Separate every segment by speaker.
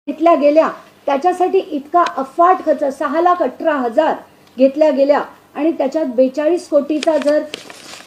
Speaker 1: घेतल्या गेल्या त्याच्यासाठी इतका अफाट खर्च 6,18,000 घेतल्या गेल्या आणि त्याच्यात 42 कोटीचा जर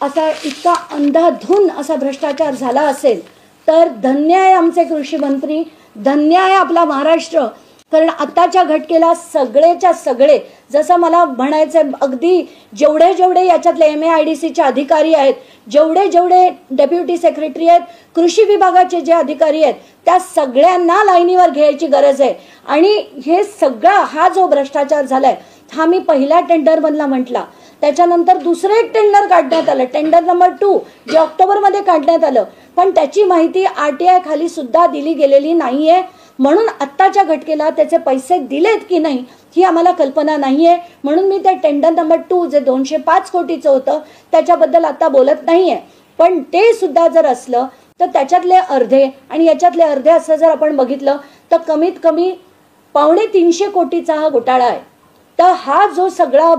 Speaker 1: असा इतका अंधाधुंद असा भ्रष्टाचार झाला असेल तर धन्य आहे आमचे कृषी मंत्री, धन्य आहे आपला महाराष्ट्र. कारण आताच्या घटकेला सगळेच्या सगळे, जसं मला म्हणायचं अगदी जेवढे जेवढे याच्यातले MAIDCचे अधिकारी आहेत, जेवढे जेवढे डेप्युटी सेक्रेटरी आहेत, कृषी विभागाचे जे अधिकारी आहेत, त्या सगळ्यांना लाईनीवर घ्यायची गरज आहे. आणि हे सगळा हा जो भ्रष्टाचार झालाय हा मी पहिल्या टेंडरमधला म्हटला. त्याच्यानंतर दुसरं एक टेंडर काढण्यात आलं, टेंडर नंबर 2 जे ऑक्टोबरमध्ये काढण्यात आलं, पण त्याची माहिती RTI खाली सुद्धा दिली गेलेली नाहीये. म्हणून आत्ताच्या घटकेला त्याचे पैसे दिलेत की नाही ही आम्हाला कल्पना नाहीये. म्हणून मी ते टेंडर नंबर 2 जे 205 कोटीचं होतं त्याच्याबद्दल आता बोलत नाहीये. पण ते सुद्धा जर असलं तर त्याच्यातले अर्धे आणि याच्यातले अर्धे असं जर आपण बघितलं तर कमीत कमी 250 कोटीचा हा घोटाळा आहे. तर हा जो सगळा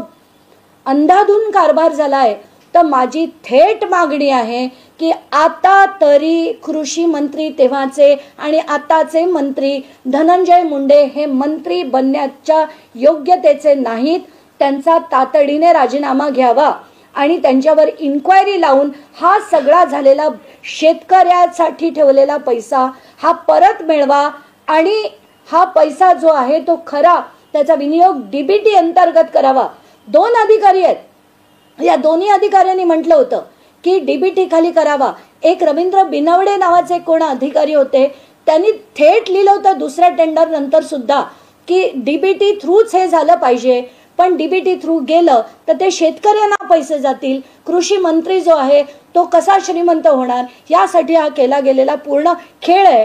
Speaker 1: अंधाधुंद कारभार झाला आहे तर माझी थेट मागणी आहे की आता तरी कृषी मंत्री तेव्हाचे आणि आताचे मंत्री धनंजय मुंडे हे मंत्री बनण्याच्या योग्यतेचे नाहीत. त्यांचा तातडीने राजीनामा घ्यावा आणि त्यांच्यावर इन्क्वायरी लावून हा सगळा झालेला शेतकऱ्यासाठी ठेवलेला पैसा हा परत मिळवा आणि हा पैसा जो आहे तो खरा त्याचा विनियोग DBT अंतर्गत करावा. 2 अधिकारी आहेत, या दोन्ही अधिकाऱ्यांनी म्हटलं होतं की DBT खाली करावा. एक रवींद्र बिनवडे नावाचे कोण अधिकारी होते, त्यांनी थेट लिहिलं होतं दुसऱ्या टेंडर नंतर सुद्धा की DBT थ्रूच हे झालं पाहिजे. पण DBT थ्रू गेलं तर ते शेतकऱ्यांना पैसे जातील, कृषी मंत्री जो आहे तो कसा श्रीमंत होणार, यासाठी हा केला गेलेला पूर्ण खेळ आहे.